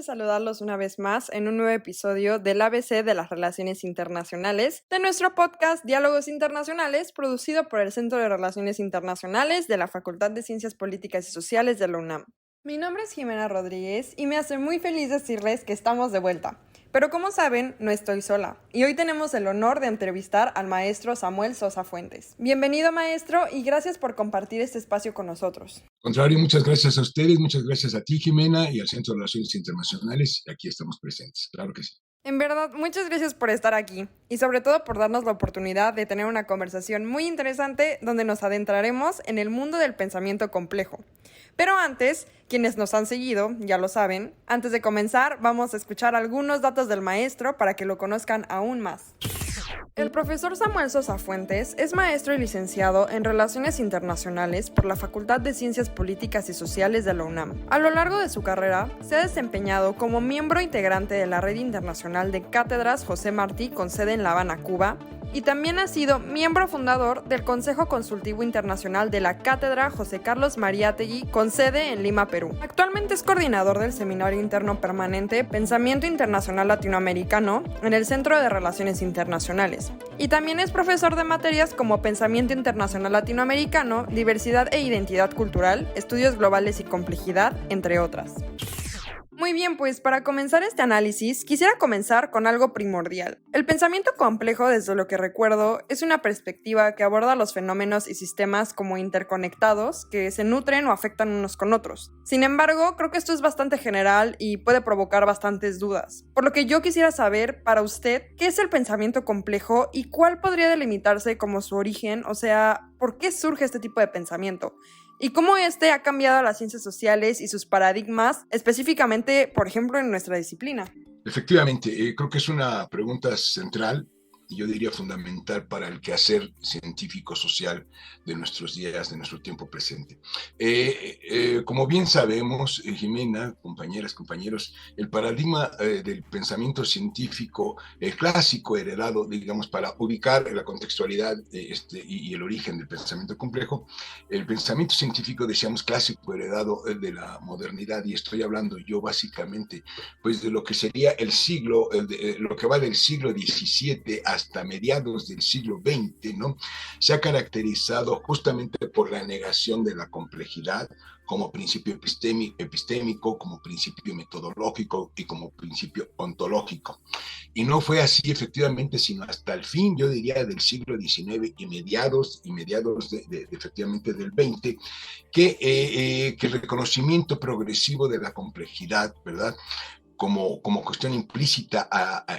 saludarlos una vez más en un nuevo episodio del ABC de las Relaciones Internacionales de nuestro podcast Diálogos Internacionales, producido por el Centro de Relaciones Internacionales de la Facultad de Ciencias Políticas y Sociales de la UNAM. Mi nombre es Jimena Rodríguez y me hace muy feliz decirles que estamos de vuelta. Pero como saben, no estoy sola, y hoy tenemos el honor de entrevistar al maestro Samuel Sosa Fuentes. Bienvenido, maestro, y gracias por compartir este espacio con nosotros. Contrario, muchas gracias a ustedes, muchas gracias a ti, Jimena, y al Centro de Relaciones Internacionales. Aquí estamos presentes, claro que sí. En verdad, muchas gracias por estar aquí, y sobre todo por darnos la oportunidad de tener una conversación muy interesante donde nos adentraremos en el mundo del pensamiento complejo. Pero antes, quienes nos han seguido, ya lo saben, antes de comenzar vamos a escuchar algunos datos del maestro para que lo conozcan aún más. El profesor Samuel Sosa Fuentes es maestro y licenciado en Relaciones Internacionales por la Facultad de Ciencias Políticas y Sociales de la UNAM. A lo largo de su carrera, se ha desempeñado como miembro integrante de la Red Internacional de Cátedras José Martí con sede en La Habana, Cuba, y también ha sido miembro fundador del Consejo Consultivo Internacional de la Cátedra José Carlos Mariátegui con sede en Lima, Perú. Actualmente es coordinador del Seminario Interno Permanente Pensamiento Internacional Latinoamericano en el Centro de Relaciones Internacionales. Y también es profesor de materias como Pensamiento Internacional Latinoamericano, Diversidad e Identidad Cultural, Estudios Globales y Complejidad, entre otras. Muy bien, pues para comenzar este análisis, quisiera comenzar con algo primordial. El pensamiento complejo, desde lo que recuerdo, es una perspectiva que aborda los fenómenos y sistemas como interconectados, que se nutren o afectan unos con otros. Sin embargo, creo que esto es bastante general y puede provocar bastantes dudas. Por lo que yo quisiera saber, para usted, ¿qué es el pensamiento complejo y cuál podría delimitarse como su origen? O sea, ¿por qué surge este tipo de pensamiento? Y cómo este ha cambiado las ciencias sociales y sus paradigmas, específicamente, por ejemplo, en nuestra disciplina. Efectivamente, creo que es una pregunta central y yo diría fundamental para el quehacer científico-social de nuestros días, de nuestro tiempo presente. Como bien sabemos, Jimena, compañeras, compañeros, el paradigma del pensamiento científico clásico, heredado, digamos, para ubicar la contextualidad y el origen del pensamiento complejo, el pensamiento científico, decíamos, clásico, heredado de la modernidad, y estoy hablando yo básicamente pues de lo que sería el siglo, lo que va del siglo XVII hasta mediados del siglo XX, ¿no? Se ha caracterizado justamente por la negación de la complejidad como principio epistémico, como principio metodológico y como principio ontológico. Y no fue así efectivamente, sino hasta el fin, yo diría, del siglo XIX y mediados efectivamente del XX, que el reconocimiento progresivo de la complejidad, ¿verdad?, como cuestión implícita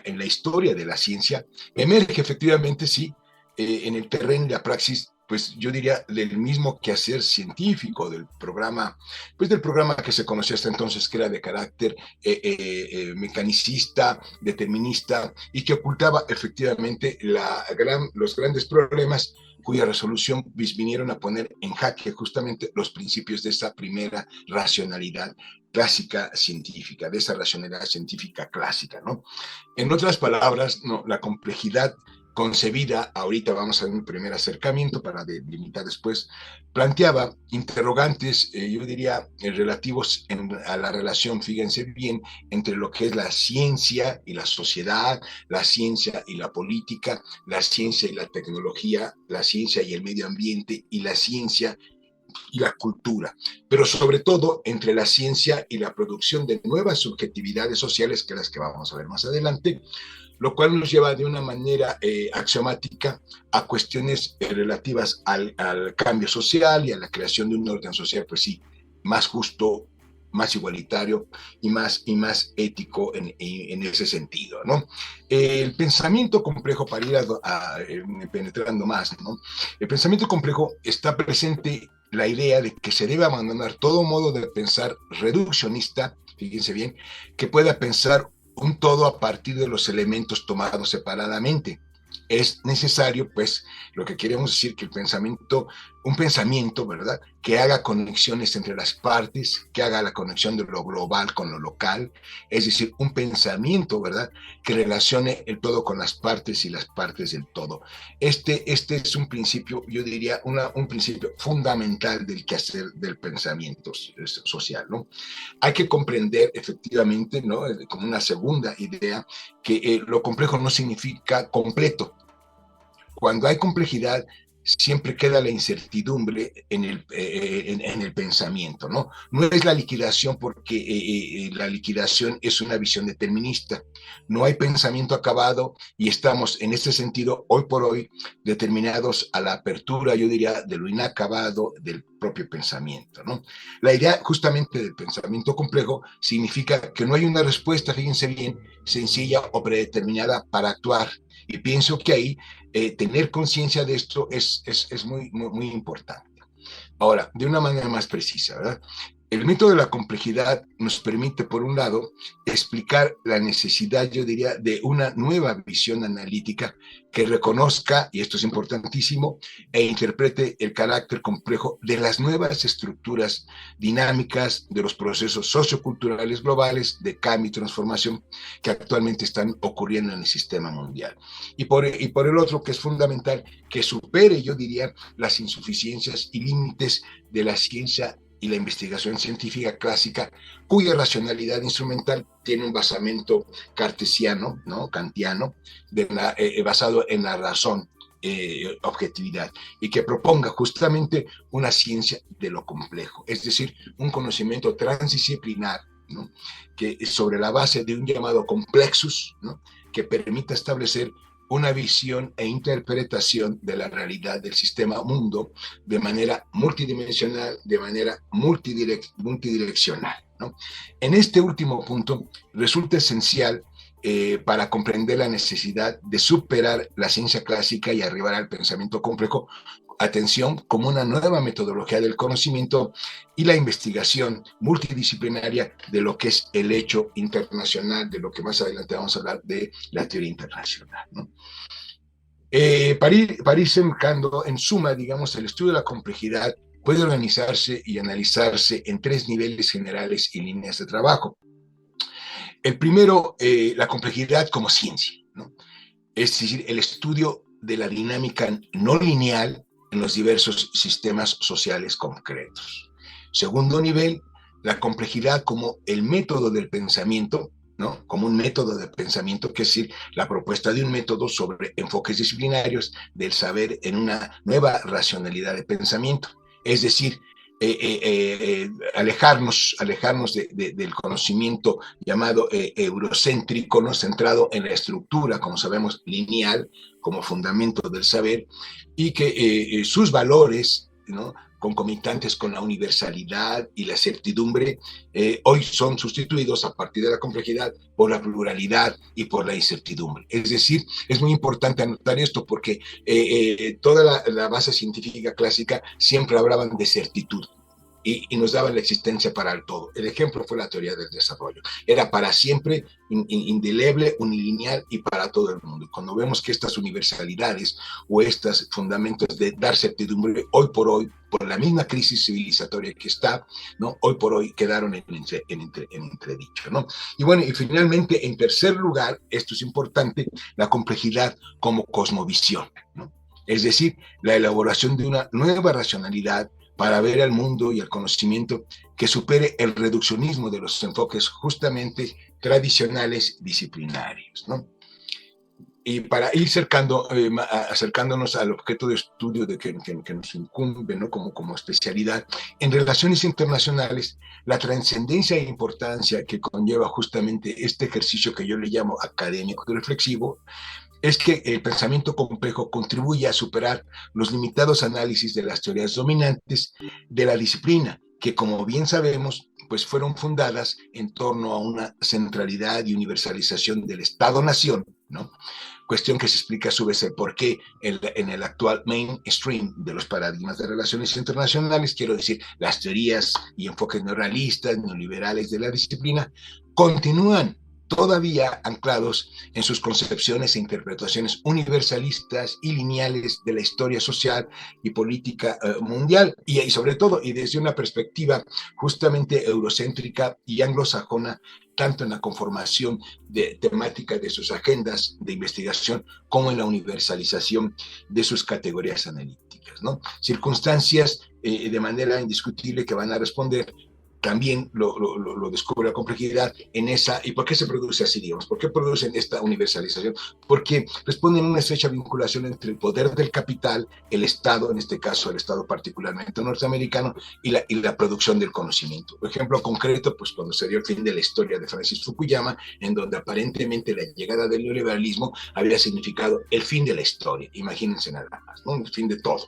en la historia de la ciencia, emerge efectivamente, sí, en el terreno de la praxis, pues yo diría del mismo quehacer científico, del programa que se conocía hasta entonces, que era de carácter mecanicista, determinista, y que ocultaba efectivamente los grandes problemas cuya resolución vinieron a poner en jaque justamente los principios de esa primera racionalidad clásica científica, de esa racionalidad científica clásica, ¿no? En otras palabras, no, la complejidad concebida, ahorita vamos a ver un primer acercamiento para delimitar después, planteaba interrogantes, yo diría, relativos a la relación, fíjense bien, entre lo que es la ciencia y la sociedad, la ciencia y la política, la ciencia y la tecnología, la ciencia y el medio ambiente, y la ciencia y la cultura, pero sobre todo entre la ciencia y la producción de nuevas subjetividades sociales, que las que vamos a ver más adelante, lo cual nos lleva de una manera axiomática a cuestiones relativas al cambio social y a la creación de un orden social, pues sí, más justo, más igualitario y más ético en ese sentido, ¿no? El pensamiento complejo, para ir penetrando más, ¿no? El pensamiento complejo está presente la idea de que se debe abandonar todo modo de pensar reduccionista, fíjense bien, que pueda pensar un todo a partir de los elementos tomados separadamente. Es necesario, pues, lo que queremos decir, que el pensamiento un pensamiento, ¿verdad?, que haga conexiones entre las partes, que haga la conexión de lo global con lo local, es decir, un pensamiento, ¿verdad?, que relacione el todo con las partes y las partes del todo. Este es un principio, yo diría, un principio fundamental del quehacer del pensamiento social, ¿no? Hay que comprender efectivamente, ¿no?, como una segunda idea, que lo complejo no significa completo. Cuando hay complejidad, siempre queda la incertidumbre en el pensamiento, ¿no? No es la liquidación porque la liquidación es una visión determinista. No hay pensamiento acabado y estamos en este sentido, hoy por hoy, determinados a la apertura, yo diría, de lo inacabado del propio pensamiento, ¿no? La idea justamente del pensamiento complejo significa que no hay una respuesta, fíjense bien, sencilla o predeterminada para actuar. Y pienso que ahí tener conciencia de esto es muy, muy, muy importante. Ahora, de una manera más precisa, ¿verdad? El mito de la complejidad nos permite, por un lado, explicar la necesidad, yo diría, de una nueva visión analítica que reconozca, y esto es importantísimo, e interprete el carácter complejo de las nuevas estructuras dinámicas de los procesos socioculturales globales de cambio y transformación que actualmente están ocurriendo en el sistema mundial. Y por el otro, que es fundamental, que supere, yo diría, las insuficiencias y límites de la ciencia y la investigación científica clásica, cuya racionalidad instrumental tiene un basamento cartesiano, ¿no?, kantiano, basado en la razón, objetividad, y que proponga justamente una ciencia de lo complejo, es decir, un conocimiento transdisciplinar, ¿no?, que sobre la base de un llamado complexus, ¿no?, que permita establecer una visión e interpretación de la realidad del sistema mundo de manera multidimensional, de manera multidireccional, ¿no? En este último punto resulta esencial para comprender la necesidad de superar la ciencia clásica y arribar al pensamiento complejo, atención, como una nueva metodología del conocimiento y la investigación multidisciplinaria de lo que es el hecho internacional, de lo que más adelante vamos a hablar de la teoría internacional, ¿no? Para ir cercando, en suma, digamos, el estudio de la complejidad puede organizarse y analizarse en tres niveles generales y líneas de trabajo. El primero, la complejidad como ciencia, ¿no? Es decir, el estudio de la dinámica no lineal en los diversos sistemas sociales concretos. Segundo nivel, la complejidad como el método del pensamiento, ¿no?, como un método de pensamiento, que es decir, la propuesta de un método sobre enfoques disciplinarios del saber en una nueva racionalidad de pensamiento. Es decir, alejarnos del conocimiento llamado eurocéntrico, ¿no?, centrado en la estructura, como sabemos, lineal, como fundamento del saber, y que sus valores, ¿no?, concomitantes con la universalidad y la certidumbre, hoy son sustituidos a partir de la complejidad por la pluralidad y por la incertidumbre. Es decir, es muy importante anotar esto porque toda la base científica clásica siempre hablaban de certitud y nos daban la existencia para el todo. El ejemplo fue la teoría del desarrollo. Era para siempre, indeleble, unilineal y para todo el mundo. Cuando vemos que estas universalidades o estos fundamentos de dar certidumbre, hoy por la misma crisis civilizatoria que está, ¿no?, hoy por hoy quedaron en entredicho, ¿no? Y bueno, y finalmente, en tercer lugar, esto es importante, la complejidad como cosmovisión, ¿no? Es decir, la elaboración de una nueva racionalidad para ver al mundo y al conocimiento que supere el reduccionismo de los enfoques justamente tradicionales disciplinarios, ¿no? Y para ir acercándonos al objeto de estudio que nos incumbe, ¿no?, como especialidad, en relaciones internacionales, la trascendencia e importancia que conlleva justamente este ejercicio que yo le llamo académico y reflexivo, es que el pensamiento complejo contribuye a superar los limitados análisis de las teorías dominantes de la disciplina, que, como bien sabemos, pues fueron fundadas en torno a una centralidad y universalización del Estado-nación, ¿no? Cuestión que se explica a su vez el por qué en el actual mainstream de los paradigmas de relaciones internacionales, quiero decir, las teorías y enfoques neorrealistas, neoliberales de la disciplina, continúan todavía anclados en sus concepciones e interpretaciones universalistas y lineales de la historia social y política mundial, y sobre todo, y desde una perspectiva justamente eurocéntrica y anglosajona, tanto en la conformación de temática de sus agendas de investigación como en la universalización de sus categorías analíticas, ¿no? Circunstancias de manera indiscutible que van a responder también lo descubre la complejidad en esa. ¿Y por qué se produce así, digamos? ¿Por qué producen esta universalización? Porque responden a una estrecha vinculación entre el poder del capital, el Estado, en este caso el Estado particularmente norteamericano, y la producción del conocimiento. Por ejemplo concreto, pues cuando se dio el fin de la historia de Francis Fukuyama, en donde aparentemente la llegada del neoliberalismo había significado el fin de la historia. Imagínense nada más, ¿no? El fin de todo.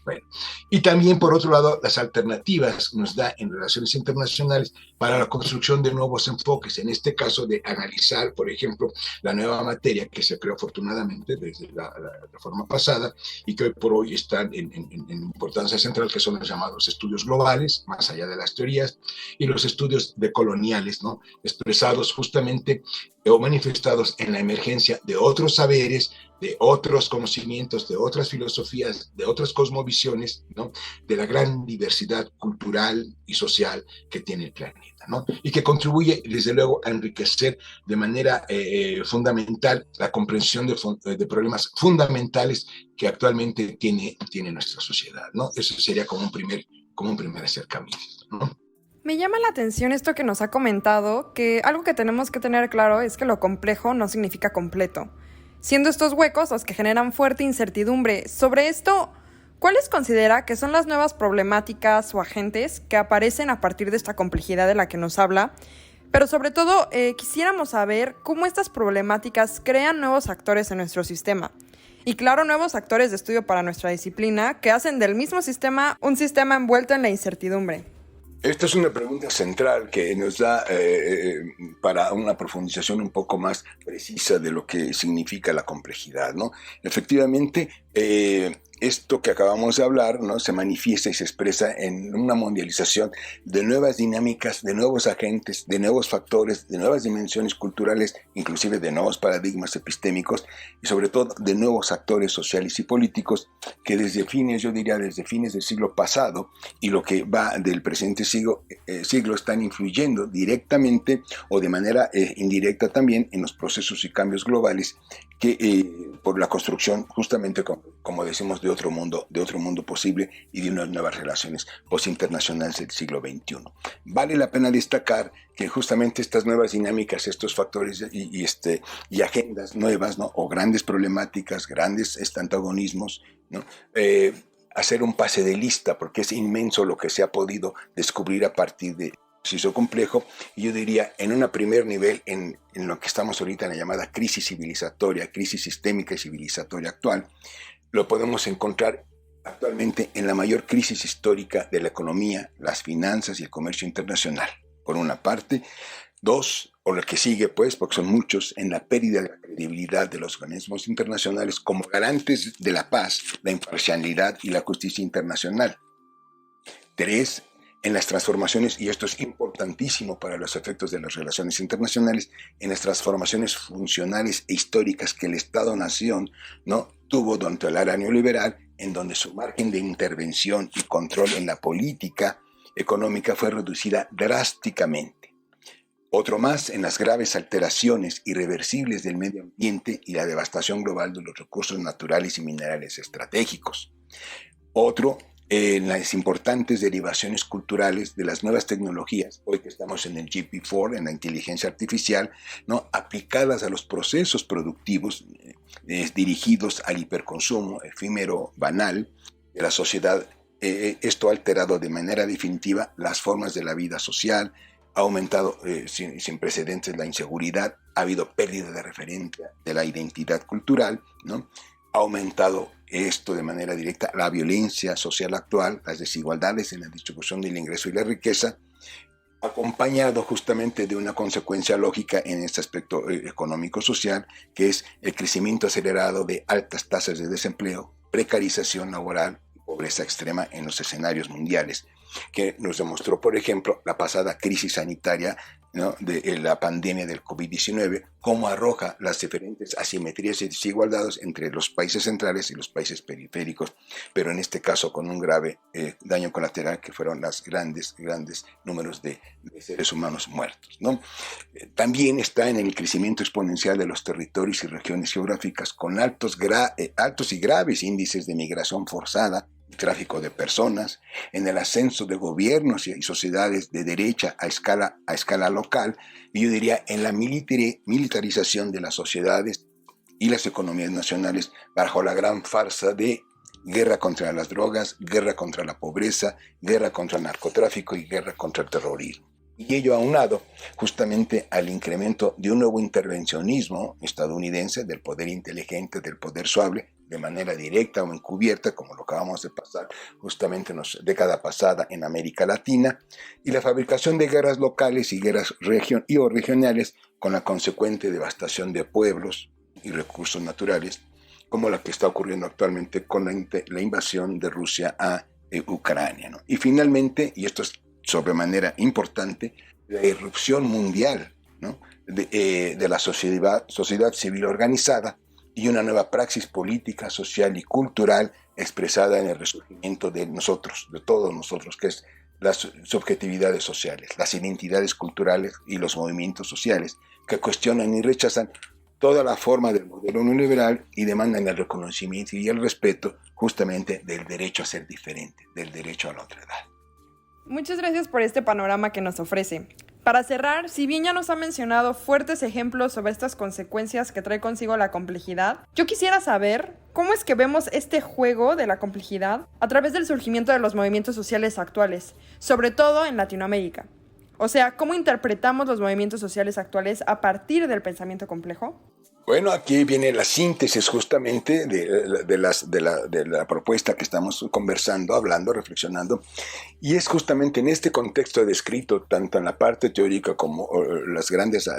Bueno, y también, por otro lado, las alternativas nos da en relaciones internacionales para la construcción de nuevos enfoques, en este caso de analizar, por ejemplo, la nueva materia que se creó afortunadamente desde la reforma pasada y que hoy por hoy están en importancia central, que son los llamados estudios globales, más allá de las teorías, y los estudios decoloniales, ¿no? Expresados justamente o manifestados en la emergencia de otros saberes, de otros conocimientos, de otras filosofías, de otras cosmovisiones, ¿no? De la gran diversidad cultural y social que tiene el planeta, ¿no? Y que contribuye, desde luego, a enriquecer de manera fundamental la comprensión de problemas fundamentales que actualmente tiene nuestra sociedad, ¿no? Eso sería como un primer acercamiento, ¿no? Me llama la atención esto que nos ha comentado, que algo que tenemos que tener claro es que lo complejo no significa completo, siendo estos huecos los que generan fuerte incertidumbre. Sobre esto, ¿cuáles considera que son las nuevas problemáticas o agentes que aparecen a partir de esta complejidad de la que nos habla? Pero sobre todo, quisiéramos saber cómo estas problemáticas crean nuevos actores en nuestro sistema. Y claro, nuevos actores de estudio para nuestra disciplina que hacen del mismo sistema un sistema envuelto en la incertidumbre. Esta es una pregunta central que nos da para una profundización un poco más precisa de lo que significa la complejidad, ¿no? Efectivamente, esto que acabamos de hablar, ¿no? Se manifiesta y se expresa en una mundialización de nuevas dinámicas, de nuevos agentes, de nuevos factores, de nuevas dimensiones culturales, inclusive de nuevos paradigmas epistémicos y sobre todo de nuevos actores sociales y políticos que desde fines del siglo pasado y lo que va del presente siglo están influyendo directamente o de manera indirecta también en los procesos y cambios globales que por la construcción justamente como decimos de otro mundo posible y de unas nuevas relaciones postinternacionales del siglo XXI. Vale la pena destacar que justamente estas nuevas dinámicas, estos factores y agendas nuevas, ¿no? O grandes problemáticas, grandes antagonismos, ¿no? Hacer un pase de lista porque es inmenso lo que se ha podido descubrir a partir de ejercicio complejo, y yo diría en un primer nivel en lo que estamos ahorita en la llamada crisis civilizatoria, crisis sistémica y civilizatoria actual, lo podemos encontrar actualmente en la mayor crisis histórica de la economía, las finanzas y el comercio internacional, por una parte. Dos, o lo que sigue pues, porque son muchos, en la pérdida de la credibilidad de los organismos internacionales como garantes de la paz, la imparcialidad y la justicia internacional. Tres, en las transformaciones, y esto es importantísimo para los efectos de las relaciones internacionales, en las transformaciones funcionales e históricas que el Estado-Nación, ¿no?, tuvo durante la era neoliberal, en donde su margen de intervención y control en la política económica fue reducida drásticamente. Otro más en las graves alteraciones irreversibles del medio ambiente y la devastación global de los recursos naturales y minerales estratégicos. Otro en las importantes derivaciones culturales de las nuevas tecnologías, hoy que estamos en el GPT-4, en la inteligencia artificial, ¿no?, aplicadas a los procesos productivos dirigidos al hiperconsumo efímero, banal de la sociedad. Esto ha alterado de manera definitiva las formas de la vida social, ha aumentado sin precedentes la inseguridad, ha habido pérdida de referencia de la identidad cultural, ¿no? Ha aumentado esto de manera directa la violencia social actual, las desigualdades en la distribución del ingreso y la riqueza, acompañado justamente de una consecuencia lógica en este aspecto económico-social, que es el crecimiento acelerado de altas tasas de desempleo, precarización laboral y pobreza extrema en los escenarios mundiales, que nos demostró, por ejemplo, la pasada crisis sanitaria ¿no?, de la pandemia del COVID-19, cómo arroja las diferentes asimetrías y desigualdades entre los países centrales y los países periféricos, pero en este caso con un grave daño colateral que fueron los grandes números de seres humanos muertos, ¿no? También está en el crecimiento exponencial de los territorios y regiones geográficas con altos y graves índices de migración forzada, tráfico de personas, en el ascenso de gobiernos y sociedades de derecha a escala local, y yo diría en la militarización de las sociedades y las economías nacionales bajo la gran farsa de guerra contra las drogas, guerra contra la pobreza, guerra contra el narcotráfico y guerra contra el terrorismo. Y ello aunado justamente al incremento de un nuevo intervencionismo estadounidense del poder inteligente, del poder suave, de manera directa o encubierta, como lo acabamos de pasar justamente en la década pasada en América Latina, y la fabricación de guerras locales y guerras regionales con la consecuente devastación de pueblos y recursos naturales, como la que está ocurriendo actualmente con la invasión de Rusia a Ucrania, ¿no? Y finalmente, y esto es sobremanera importante, la irrupción mundial, ¿no?, de la sociedad civil organizada y una nueva praxis política, social y cultural expresada en el resurgimiento de nosotros, de todos nosotros, que es las subjetividades sociales, las identidades culturales y los movimientos sociales que cuestionan y rechazan toda la forma del modelo neoliberal y demandan el reconocimiento y el respeto justamente del derecho a ser diferente, del derecho a la otredad. Muchas gracias por este panorama que nos ofrece. Para cerrar, si bien ya nos ha mencionado fuertes ejemplos sobre estas consecuencias que trae consigo la complejidad, yo quisiera saber cómo es que vemos este juego de la complejidad a través del surgimiento de los movimientos sociales actuales, sobre todo en Latinoamérica. O sea, ¿cómo interpretamos los movimientos sociales actuales a partir del pensamiento complejo? Bueno, aquí viene la síntesis justamente de la propuesta que estamos conversando, hablando, reflexionando, y es justamente en este contexto descrito, tanto en la parte teórica como los grandes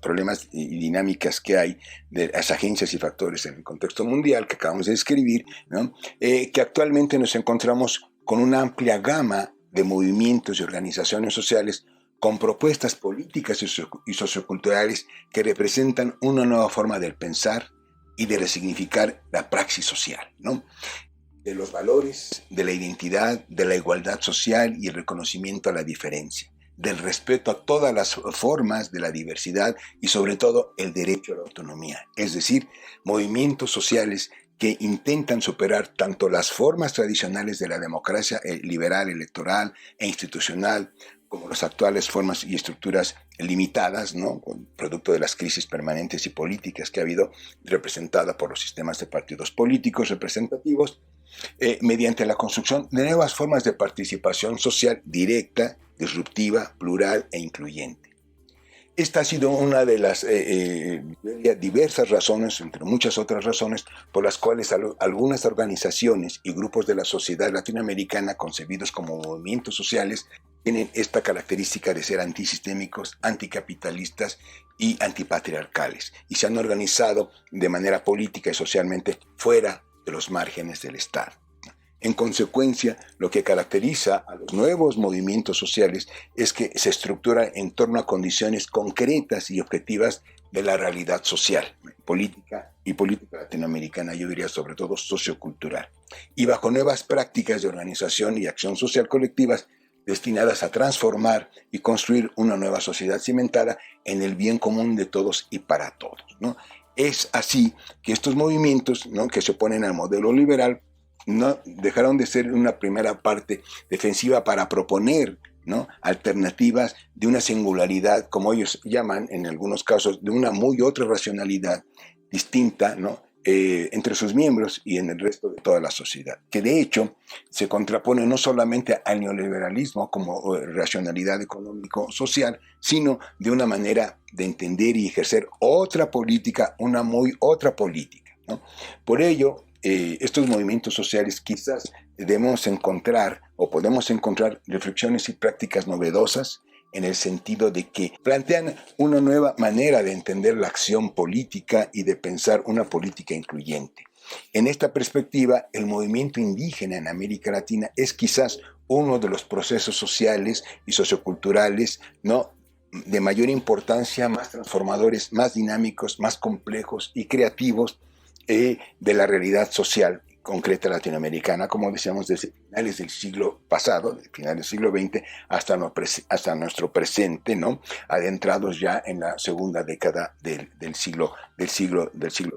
problemas y dinámicas que hay de las agencias y factores en el contexto mundial que acabamos de describir, ¿no?, que actualmente nos encontramos con una amplia gama de movimientos y organizaciones sociales con propuestas políticas y socioculturales que representan una nueva forma de pensar y de resignificar la praxis social, ¿no?, de los valores, de la identidad, de la igualdad social y el reconocimiento a la diferencia, del respeto a todas las formas de la diversidad y sobre todo el derecho a la autonomía, es decir, movimientos sociales que intentan superar tanto las formas tradicionales de la democracia liberal, electoral e institucional, como las actuales formas y estructuras limitadas, ¿no?, producto de las crisis permanentes y políticas que ha habido representada por los sistemas de partidos políticos representativos, mediante la construcción de nuevas formas de participación social directa, disruptiva, plural e incluyente. Esta ha sido una de las diversas razones, entre muchas otras razones, por las cuales algunas organizaciones y grupos de la sociedad latinoamericana concebidos como movimientos sociales tienen esta característica de ser antisistémicos, anticapitalistas y antipatriarcales, y se han organizado de manera política y socialmente fuera de los márgenes del Estado. En consecuencia, lo que caracteriza a los nuevos movimientos sociales es que se estructuran en torno a condiciones concretas y objetivas de la realidad social, política latinoamericana, yo diría sobre todo sociocultural, y bajo nuevas prácticas de organización y acción social colectivas destinadas a transformar y construir una nueva sociedad cimentada en el bien común de todos y para todos, ¿no? Es así que estos movimientos, ¿no?, que se oponen al modelo liberal no dejaron de ser una primera parte defensiva para proponer, ¿no?, alternativas de una singularidad, como ellos llaman en algunos casos, de una muy otra racionalidad distinta, ¿no?, entre sus miembros y en el resto de toda la sociedad, que de hecho se contrapone no solamente al neoliberalismo como racionalidad económico-social, sino de una manera de entender y ejercer otra política, una muy otra política, ¿no? Por ello, estos movimientos sociales quizás debemos encontrar o podemos encontrar reflexiones y prácticas novedosas en el sentido de que plantean una nueva manera de entender la acción política y de pensar una política incluyente. En esta perspectiva, el movimiento indígena en América Latina es quizás uno de los procesos sociales y socioculturales, ¿no?, de mayor importancia, más transformadores, más dinámicos, más complejos y creativos de la realidad social concreta latinoamericana, como decíamos, desde finales del siglo pasado, finales del siglo XX, hasta nuestro presente, ¿no? Adentrados ya en la segunda década del siglo XXI.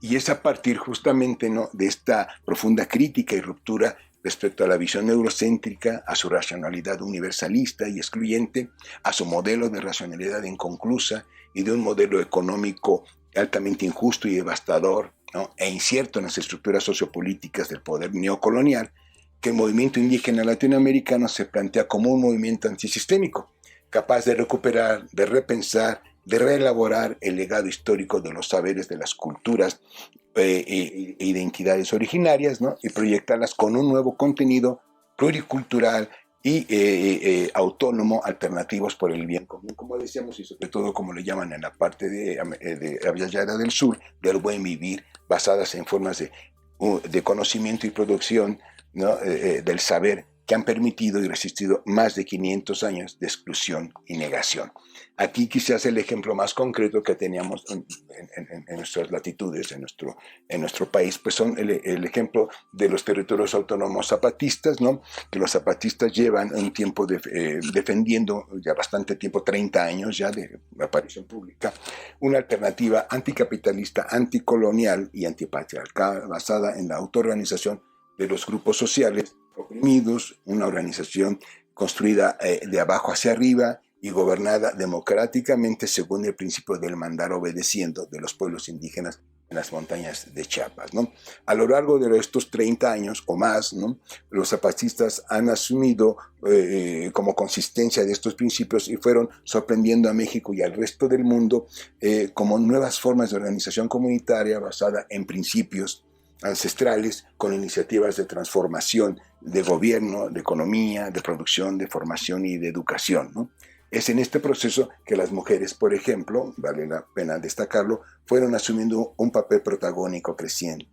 Y es a partir justamente, ¿no?, de esta profunda crítica y ruptura respecto a la visión eurocéntrica, a su racionalidad universalista y excluyente, a su modelo de racionalidad inconclusa y de un modelo económico altamente injusto y devastador, ¿no?, e incierto en las estructuras sociopolíticas del poder neocolonial, que el movimiento indígena latinoamericano se plantea como un movimiento antisistémico, capaz de recuperar, de repensar, de reelaborar el legado histórico de los saberes de las culturas e identidades originarias, ¿no?, y proyectarlas con un nuevo contenido pluricultural y autónomo, alternativos por el bien común, como decíamos, y sobre todo, como le llaman en la parte de Aviala del Sur, del buen vivir, basadas en formas de conocimiento y producción, ¿no?, del saber, que han permitido y resistido más de 500 años de exclusión y negación. Aquí quizás el ejemplo más concreto que teníamos en nuestras latitudes, en nuestro país, pues son el ejemplo de los territorios autónomos zapatistas, ¿no?, que los zapatistas llevan un tiempo defendiendo, ya bastante tiempo, 30 años ya de aparición pública, una alternativa anticapitalista, anticolonial y antipatriarcal basada en la autoorganización de los grupos sociales oprimidos, una organización construida de abajo hacia arriba y gobernada democráticamente según el principio del mandar obedeciendo de los pueblos indígenas en las montañas de Chiapas, ¿no? A lo largo de estos 30 años o más, ¿no?, los zapatistas han asumido como consistencia de estos principios y fueron sorprendiendo a México y al resto del mundo como nuevas formas de organización comunitaria basada en principios ancestrales, con iniciativas de transformación de gobierno, de economía, de producción, de formación y de educación, ¿no? Es en este proceso que las mujeres, por ejemplo, vale la pena destacarlo, fueron asumiendo un papel protagónico creciente.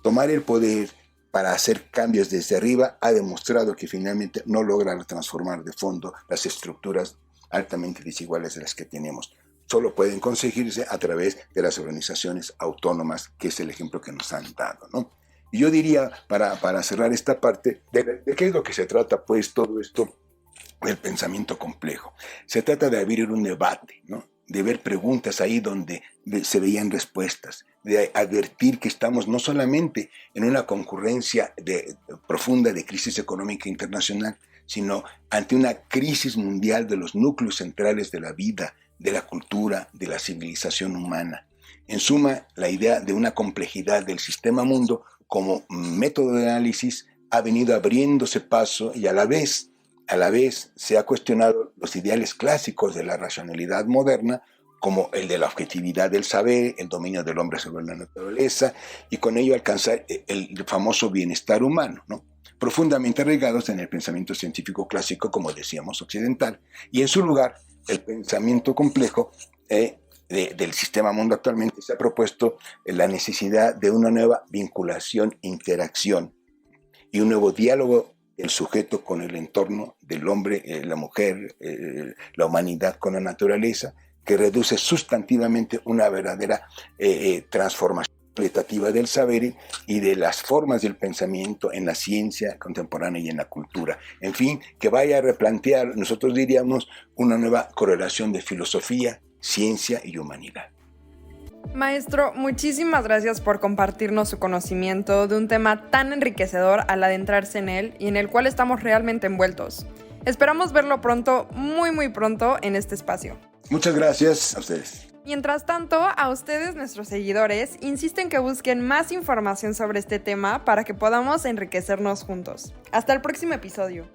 Tomar el poder para hacer cambios desde arriba ha demostrado que finalmente no logra transformar de fondo las estructuras altamente desiguales de las que tenemos. Solo pueden conseguirse a través de las organizaciones autónomas, que es el ejemplo que nos han dado, ¿no? Y yo diría, para cerrar esta parte, de qué es lo que se trata, pues, todo esto del pensamiento complejo. Se trata de abrir un debate, ¿no?, de ver preguntas ahí donde se veían respuestas, de advertir que estamos no solamente en una concurrencia profunda de crisis económica internacional, sino ante una crisis mundial de los núcleos centrales de la vida, de la cultura, de la civilización humana. En suma, la idea de una complejidad del sistema mundo como método de análisis ha venido abriéndose paso y a la vez se ha cuestionado los ideales clásicos de la racionalidad moderna, como el de la objetividad del saber, el dominio del hombre sobre la naturaleza, y con ello alcanzar el famoso bienestar humano, ¿no?, profundamente arraigados en el pensamiento científico clásico, como decíamos, occidental, y en su lugar, el pensamiento complejo del sistema mundo actualmente se ha propuesto la necesidad de una nueva vinculación, interacción y un nuevo diálogo del sujeto con el entorno, del hombre, la mujer, la humanidad con la naturaleza, que reduce sustantivamente una verdadera transformación cualitativa del saber y de las formas del pensamiento en la ciencia contemporánea y en la cultura. En fin, que vaya a replantear, nosotros diríamos, una nueva correlación de filosofía, ciencia y humanidad. Maestro, muchísimas gracias por compartirnos su conocimiento de un tema tan enriquecedor al adentrarse en él y en el cual estamos realmente envueltos. Esperamos verlo pronto, muy muy pronto, en este espacio. Muchas gracias a ustedes. Mientras tanto, a ustedes, nuestros seguidores, insisto en que busquen más información sobre este tema para que podamos enriquecernos juntos. Hasta el próximo episodio.